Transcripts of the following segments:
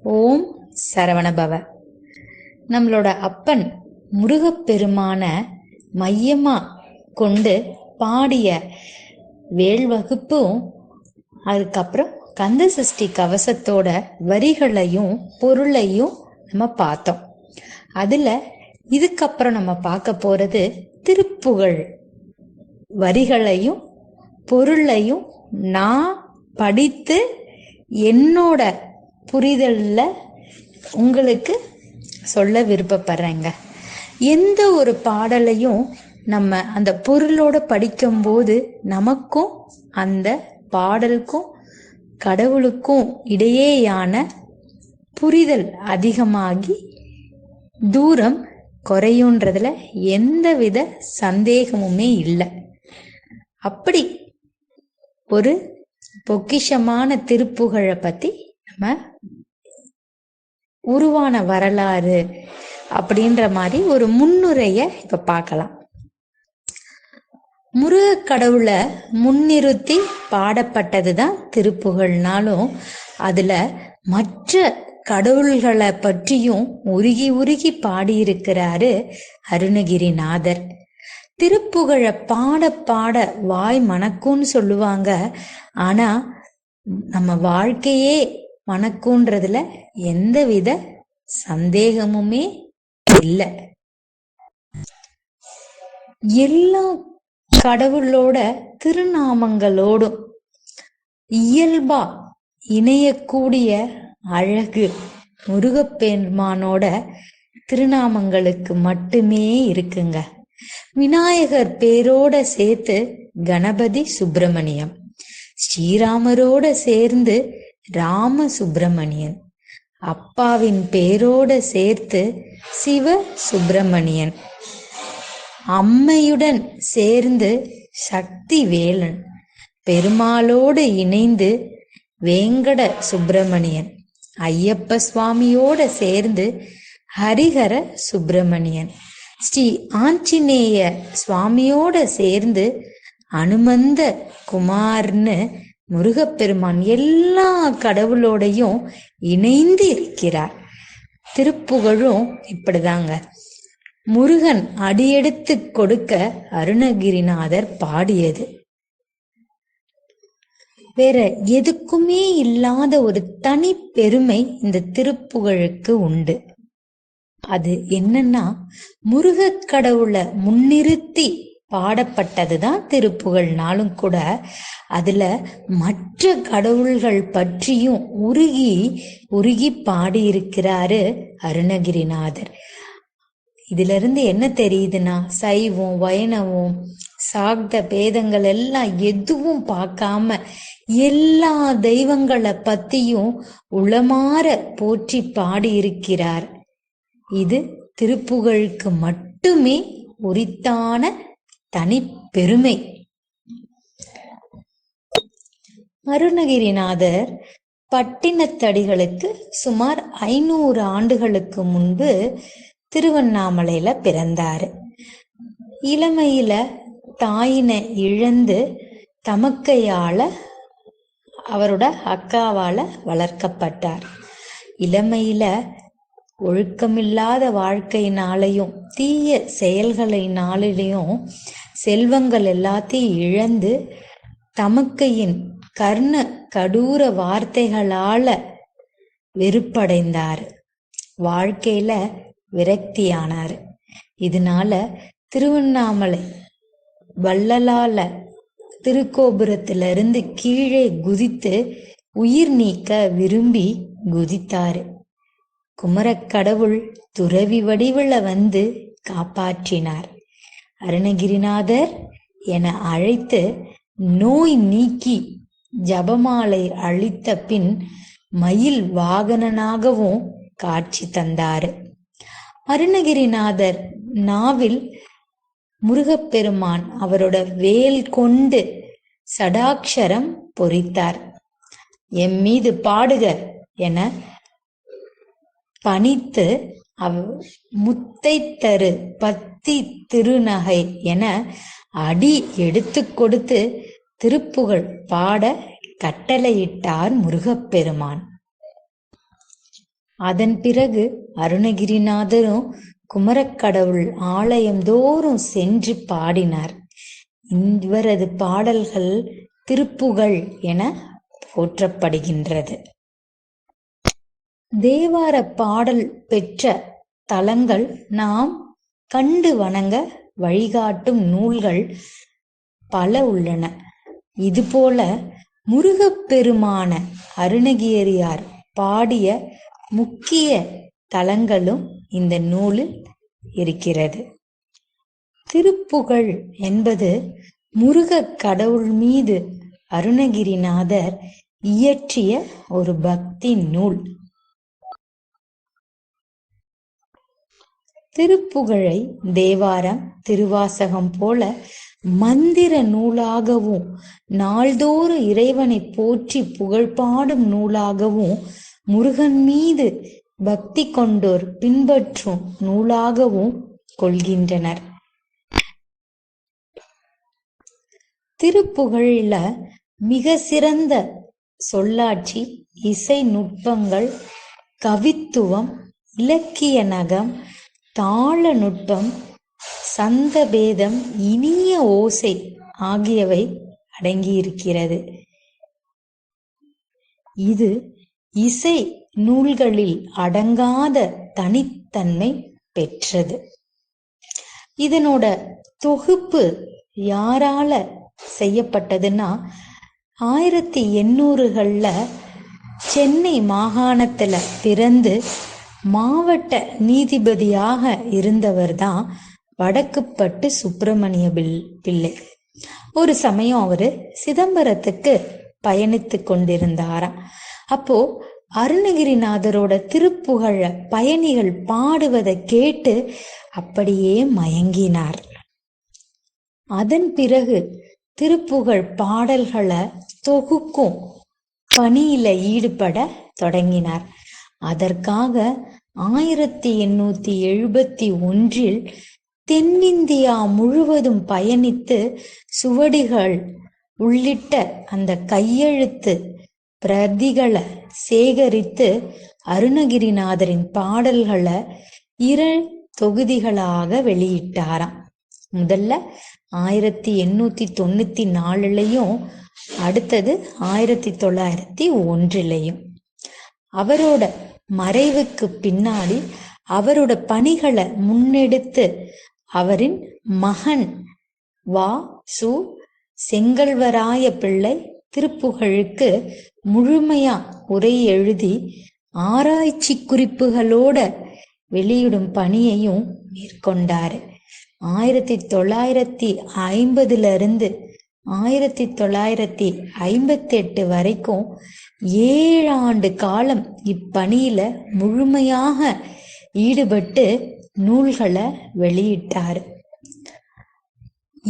ஓம் சரவணபவ. நம்மளோட அப்பன் முருகப்பெருமான மையமா கொண்டு பாடிய வேல் வகுப்பும் அதுக்கப்புறம் கந்த சஷ்டி கவசத்தோட வரிகளையும் பொருளையும் நம்ம பார்த்தோம். அதுல இதுக்கப்புறம் நம்ம பார்க்க போறது திருப்புகழ் வரிகளையும் பொருளையும் நான் படித்து என்னோட புரிதல்ல உங்களுக்கு சொல்ல விருப்பப்படுறேங்க. எந்த ஒரு பாடலையும் நம்ம அந்த பொருளோட படிக்கும்போது நமக்கும் அந்த பாடலுக்கும் கடவுளுக்கும் இடையேயான புரிதல் அதிகமாகி தூரம் குறையுன்றதுல எந்தவித சந்தேகமுமே இல்லை. அப்படி ஒரு பொக்கிஷமான திருப்புகழை பத்தி நம்ம உருவான வரலாறு அப்படின்ற மாதிரி ஒரு முன்னுரைய இப்ப பார்க்கலாம். முருக கடவுளை முன்னிறுத்தி பாடப்பட்டதுதான் திருப்புகழ்னாலும் அதுல மற்ற கடவுள்களை பற்றியும் உருகி உருகி பாடியிருக்கிறாரு அருணகிரிநாதர். திருப்புகழை பாட பாட வாய் மணக்கும்னு சொல்லுவாங்க. ஆனா நம்ம வாழ்க்கையே மணக்குன்றதுல எந்தவித சந்தேகமுமே இல்லை. எல்லா கடவுளோட திருநாமங்களோடும் இயல்பா இணையக்கூடிய அழகு முருகப்பெருமானோட திருநாமங்களுக்கு மட்டுமே இருக்குங்க. விநாயகர் பேரோட சேர்த்து கணபதி சுப்பிரமணியம், ஸ்ரீராமரோட சேர்ந்து ராம சுப்பிரமணியன், அப்பாவின் பேரோட சேர்த்து சிவ சுப்பிரமணியன், அம்மையுடன் சேர்ந்து சக்தி வேலன், பெருமாளோடு இணைந்து வேங்கட சுப்பிரமணியன், ஐயப்ப சுவாமியோட சேர்ந்து ஹரிஹர சுப்பிரமணியன், ஸ்ரீ ஆஞ்சநேய சுவாமியோட சேர்ந்து அனுமந்த குமார்னு முருகப்பெருமான் எல்லா கடவுளோடையும் இணைந்து இருக்கிறார். திருப்புகழும் இப்படிதாங்க. முருகன் அடியெடுத்து கொடுக்க அருணகிரிநாதர் பாடியது. வேற எதுக்குமே இல்லாத ஒரு தனி பெருமை இந்த திருப்புகழுக்கு உண்டு. அது என்னன்னா, முருக கடவுளை முன்னிறுத்தி பாடப்பட்டதுதான் திருப்புகழ்னாலும் கூட அதுல மற்ற கடவுள்கள் பற்றியும் உருகி உருகி பாடியிருக்கிறாரு அருணகிரிநாதர். இதுல இருந்து என்ன தெரியுதுன்னா, சைவம் வைணவம் சாக்த பேதங்கள் எல்லாம் எதுவும் பார்க்காம எல்லா தெய்வங்களை பத்தியும் உளமாற போற்றி பாடியிருக்கிறார். இது திருப்புகழுக்கு மட்டுமே உரித்தான தனி பெருமை. அருணகிரிநாதர் பட்டினத்தடிகளுக்கு சுமார் 500 ஆண்டுகளுக்கு முன்பு திருவண்ணாமலையில பிறந்தாரு. இளமையில தாயினை இழந்து தமக்கையால அவரோட அக்காவால வளர்க்கப்பட்டார். இளமையில ஒழுக்கமில்லாத வாழ்க்கையினாலையும் தீய செயல்களினாலையும் செல்வங்கள் எல்லாத்தையும் இழந்து தமக்கையின் கர்ண கடூர வார்த்தைகளால வெறுப்படைந்தார். வாழ்க்கையில விரக்தியானார். இதனால திருவண்ணாமலை வள்ளலால திருக்கோபுரத்திலிருந்து கீழே குதித்து உயிர் நீக்க விரும்பி குதித்தாரு. குமரக்கடவுள் துறவி வடிவுல வந்து காப்பாற்றினார். அருணகிரிநாதர் என அழைத்து நோய் நீக்கி ஜபமாலை அளித்த பின் மயில் வாகனனாகவும் காட்சி தந்தாரு. அருணகிரிநாதர் நாவில் முருகப்பெருமான் அவரோட வேல் கொண்டு சடாட்சரம் பொறித்தார். எம் மீது பாடுக என பணித்து முத்தை தரு பத்தி திருநகை என அடி எடுத்து கொடுத்து திருப்புகழ் பாட கட்டளையிட்டார் முருகப்பெருமான். அதன் பிறகு அருணகிரிநாதரும் குமரக்கடவுள் ஆலயம் தோறும் சென்று பாடினார். இவரது பாடல்கள் திருப்புகழ் என போற்றப்படுகின்றது. தேவார பாடல் பெற்ற தலங்கள் நாம் கண்டு வணங்க வழிகாட்டும் நூல்கள் பல உள்ளன. இதுபோல முருகப்பெருமான அருணகிரியார் பாடிய முக்கிய தலங்களும் இந்த நூலில் இருக்கிறது. திருப்புகழ் என்பது முருகக் கடவுள் மீது அருணகிரிநாதர் இயற்றிய ஒரு பக்தி நூல். திருப்புகழை தேவாரம், திருவாசகம் போல மந்திர நூலாகவும் நாள்தோறும் இறைவனை போற்றி புகழ்பாடும் நூலாகவும் முருகன் மீது பக்தி கொண்டோர் பின்பற்றும் நூலாகவும் கொள்கின்றனர். திருப்புகழில மிக சிறந்த சொல்லாட்சி, இசை நுட்பங்கள், கவித்துவம், இலக்கிய நகம், தாள நுட்பம், சந்தபேதம், இனிய ஓசை ஆகியவை அடங்கியிருக்கிறது. இது இசை நூல்களில் அடங்காத தனித்தன்மை பெற்றது. இதனோட தொகுப்பு யாரால செய்யப்பட்டதுன்னா 1800களில் சென்னை மாகாணத்துல பிறந்து மாவட்ட நீதிபதியாக இருந்தவர் தான் வடக்குப்பட்டு சுப்பிரமணிய பிள்ளை. ஒரு சமயம் அவரு சிதம்பரத்துக்கு பயணித்து கொண்டிருந்தாராம். அப்போ அருணகிரிநாதரோட திருப்புகழ பயணிகள் பாடுவதை கேட்டு அப்படியே மயங்கினார். அதன் பிறகு திருப்புகழ் பாடல்களை தொகுக்கும் பணியில ஈடுபட தொடங்கினார். அதற்காக 1871 தென்னிந்தியா முழுவதும் பயணித்து சுவடிகள் உள்ளிட்ட அந்த கையெழுத்து பிரதிகளை சேகரித்து அருணகிரிநாதரின் பாடல்களை 2 தொகுதிகளாக வெளியிட்டாராம். முதல்ல 1894 அடுத்தது 1901. அவரோட மறைவுக்கு பின்னாடி அவரோட பணிகளை முன்னெடுத்து அவரின் மகன் வா. சு. செங்கல்வராய பிள்ளை திருப்புகழுக்கு முழுமையா உரை எழுதி ஆராய்ச்சி குறிப்புகளோட வெளியிடும் பணியையும் மேற்கொண்டாரு. 1950 1958 வரைக்கும் 7 ஆண்டு காலம் இப்பணியில முழுமையாக ஈடுபட்டு நூல்களை வெளியிட்டாரு.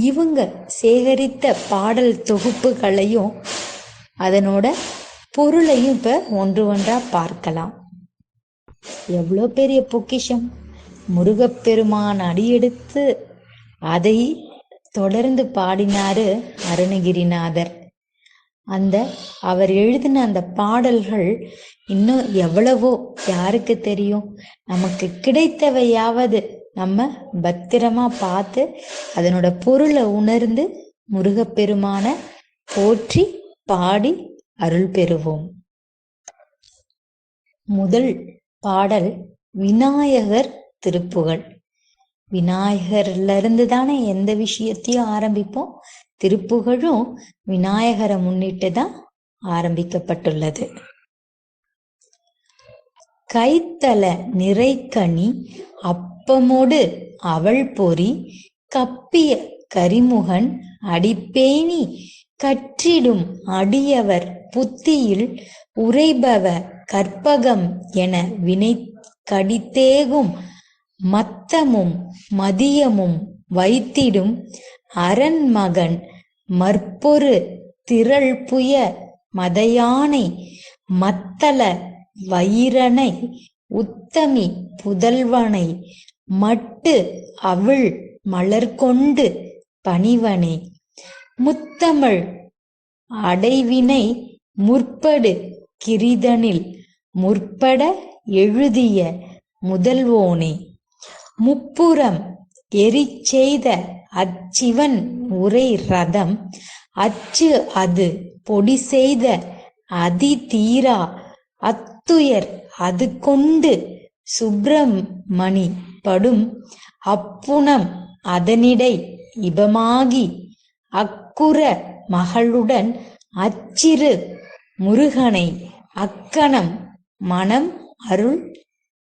இவங்க சேகரித்த பாடல் தொகுப்புகளையும் அதனோட பொருளையும் இப்ப ஒன்று ஒன்றா பார்க்கலாம். எவ்வளோ பெரிய பொக்கிஷம்! முருகப்பெருமான் அடியெடுத்து அதை தொடர்ந்து பாடினாரு அருணகிரிநாதர். அவர் எழுதின அந்த பாடல்கள் இன்னும் எவ்வளவோ யாருக்கு தெரியும். நமக்கு கிடைத்தவையாவது நம்ம பத்திரமா பார்த்து அதனோட பொருளை உணர்ந்து முருகப்பெருமான போற்றி பாடி அருள் பெறுவோம். முதல் பாடல் விநாயகர் திருப்புகழ். விநாயகர்ல இருந்து தானே எந்த விஷயத்தையும் ஆரம்பிப்போம். திருப்புகழும் விநாயகரை முன்னிட்டு தான் ஆரம்பிக்கப்பட்டுள்ளது. கைத்தல நிறைக்கனி அப்பமோடு அவள் பொறி கப்பிய கரிமுகன் அடிப்பேணி கற்றிடும் அடியவர் புத்தியில் உரைபவ கற்பகம் என வினை கடித்தேகும் மத்தமும் மதியமும் வைத்திடும் அரண்மகன் மற்பொரு திரள்புய மதையானை மத்தள வயிரனை உத்தமி புதல்வனை மட்டு அவள் மலர்கொண்டு பணிவனே முத்தமிழ் அடைவினை முற்படு கிரிதனில் முற்பட எழுதிய முதல்வோனே, முப்புறம் எரிச்செய்த அச்சிவன் உரை ரதம் அச்சு அது பொடி செய்த அதி தீரா அத்துயர் அது கொண்டு சுப்பிரமணி படும் அப்புணம் அதனிடை இபமாகி அக்குற மகளுடன் அச்சிறு முருகனை அக்கணம் மனம் அருள்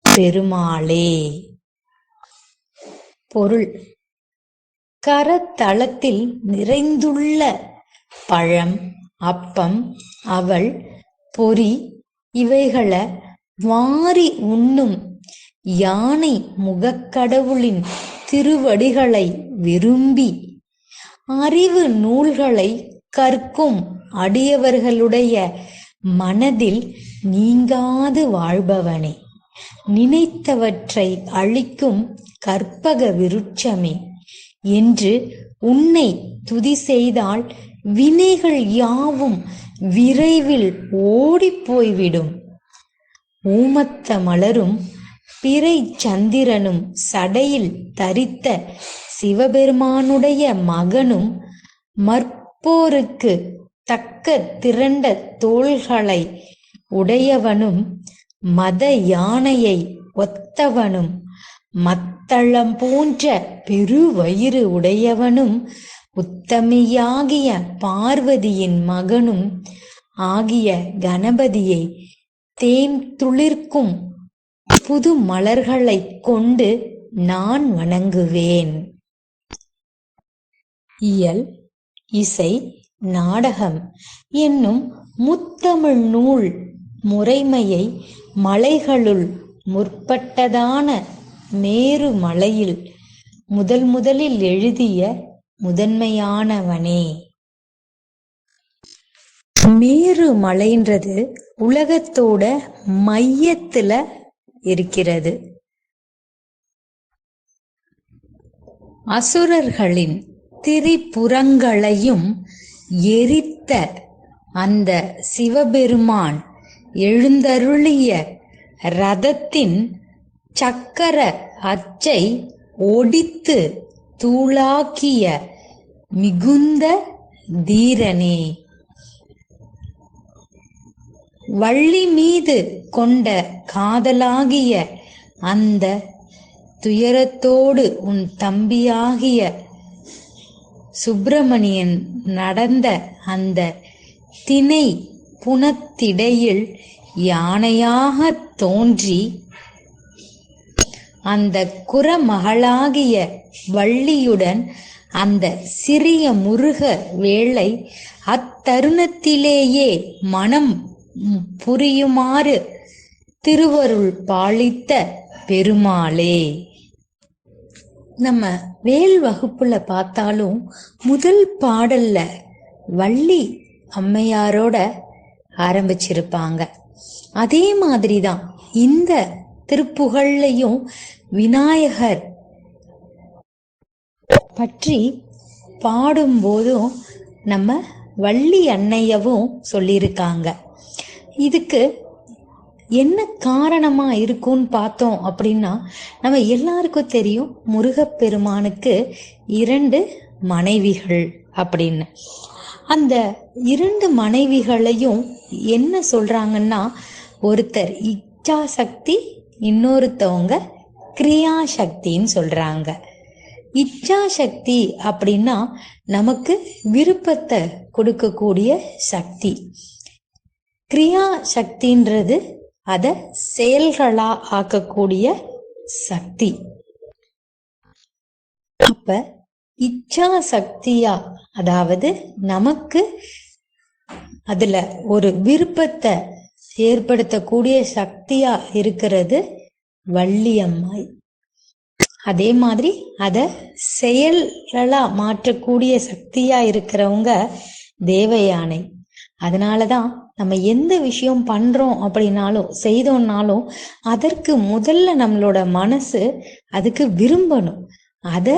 பெருமாளே. பொருள்: கரத்தளத்தில் நிறைந்துள்ள பழம், அப்பம், அவல், பொரி இவைகளை வாரி உண்ணும் யானை முகக்கடவுளின் திருவடிகளை விரும்பி அறிவு நூல்களை கற்கும் அடியவர்களுடைய மனதில் நீங்காது வாழ்பவனே, நினைத்தவற்றை அளிக்கும் கற்பக விருட்சமே என்று உன்னை துதி செய்தால் வினைகள் யாவும் விரைவில் ஓடிப்போய்விடும். ஊமத்த மலரும் பிறை சந்திரனும் சடையில் தரித்த சிவபெருமானுடைய மகனும் மற்போருக்கு தக்க திரண்ட தோள்களை உடையவனும் மத யானையை ஒத்தவனும் மத்தளம் போன்ற பெருவயிறு உடையவனும் உத்தமியாகிய பார்வதியின் மகனும் ஆகிய கணபதியை தேன் துளிர்க்கும் புது மலர்களை கொண்டு நான் வணங்குவேன். இயல், இசை, நாடகம் என்னும் முத்தமிழ் நூல் முறைமையை மலைகளுள் முற்பட்டதான மேரு மலையில் முதலில் எழுதிய முதன்மையானவனே. மேரு மலைன்றது உலகத்தோட மையத்துல இருக்கிறது. அசுரர்களின் திரிபுரங்களையும் எரித்த அந்த சிவபெருமான் எழுந்தருளிய ரதத்தின் சக்கர அச்சை ஒடித்து தூளாக்கிய மிகுந்த தீரனே, வள்ளி மீது கொண்ட காதலாகிய அந்த துயரத்தோடு உன் தம்பியாகிய சுப்பிரமணியன் நடந்த அந்த திணை புனத்திடையில் யானையாக தோன்றி அந்த குறமகளாகிய வள்ளியுடன் அந்த சிறிய முருக வேளை அத்தருணத்திலேயே மனம் புரியுமாறு திருவருள் பாலித்த பெருமாளே. நம்ம வேல் வகுப்புல பார்த்தாலும் முதல் பாடல்ல வள்ளி அம்மையாரோட ஆரம்பிச்சிருப்பாங்க. அதே மாதிரிதான் இந்த திருப்புகழ்லையும் விநாயகர் பற்றி பாடும்போதும் நம்ம வள்ளி அன்னையவும் சொல்லியிருக்காங்க. இதுக்கு என்ன காரணமா இருக்கும்னு பார்த்தோம் அப்படின்னா, நம்ம எல்லாருக்கும் தெரியும் முருகப்பெருமானுக்கு 2 மனைவிகள் அப்படின்னு. அந்த 2 மனைவிகளையும் என்ன சொல்றாங்கன்னா, ஒருத்தர் இச்சா சக்தி, இன்னொருத்தவங்க கிரியா சக்தின்னு சொல்றாங்க. இச்சா சக்தி அப்படின்னா நமக்கு விருப்பத்தை கொடுக்கக்கூடிய சக்தி. கிரியா சக்தின்றது அத செயல்களா ஆக்கக்கூடிய சக்தி. அப்ப இச்சா சக்தியா, அதாவது நமக்கு அதுல ஒரு விருப்பத்தை ஏற்படுத்தக்கூடிய சக்தியா இருக்கிறது வள்ளியம்மாய். அதே மாதிரி அத செயல்களா மாற்றக்கூடிய சக்தியா இருக்கிறவங்க தேவயானை. அதனாலதான் நம்ம எந்த விஷயம் பண்றோம் அப்படின்னாலும் செய்தோம்னாலும் அதற்கு முதல்ல நம்மளோட மனசு அதுக்கு விரும்பணும். அதை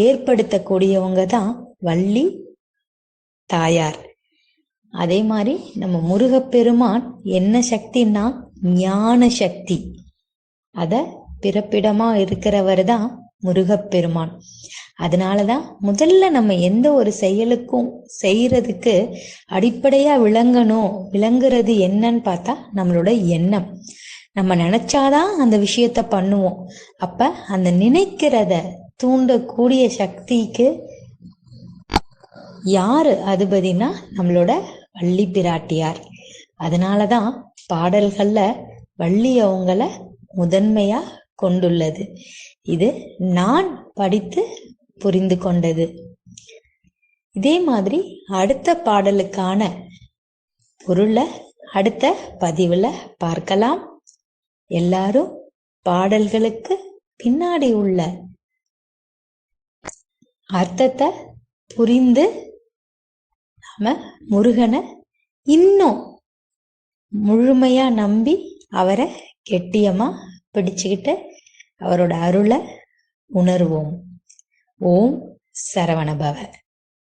ஏற்படுத்தக்கூடியவங்க தான் வள்ளி தாயார். அதே மாதிரி நம்ம முருகப்பெருமான் என்ன சக்தின்னா ஞான சக்தி. அத பிறப்பிடமா இருக்கிறவர் தான் முருகப்பெருமான். அதனாலதான் முதல்ல நம்ம எந்த ஒரு செயலுக்கும் செய்யறதுக்கு அடிப்படையா விளங்குறது என்னன்னு பார்த்தா நம்மளோட எண்ணம். நம்ம நினைச்சாதான் அந்த விஷயத்த பண்ணுவோம். அப்ப அந்த நினைக்கிறத தூண்டக்கூடிய சக்திக்கு யாரு அதிபதினா நம்மளோட வள்ளி பிராட்டியார். அதனாலதான் பாடல்கள்ல வள்ளி அவங்கள முதன்மையா கொண்டுள்ளது. இது நான் படித்து புரிந்து கொண்டது. இதே மாதிரி அடுத்த பாடலுக்கான பொருளை அடுத்த பதிவுல பார்க்கலாம். எல்லாரும் பாடல்களுக்கு பின்னாடி உள்ள அர்த்தத்தை புரிந்து நாம முருகனை இன்னும் முழுமையா நம்பி அவரை கெட்டியமா பிடிச்சுக்கிட்டு அவரோட அருளை உணர்வோம். ஓம் சரவணபவ.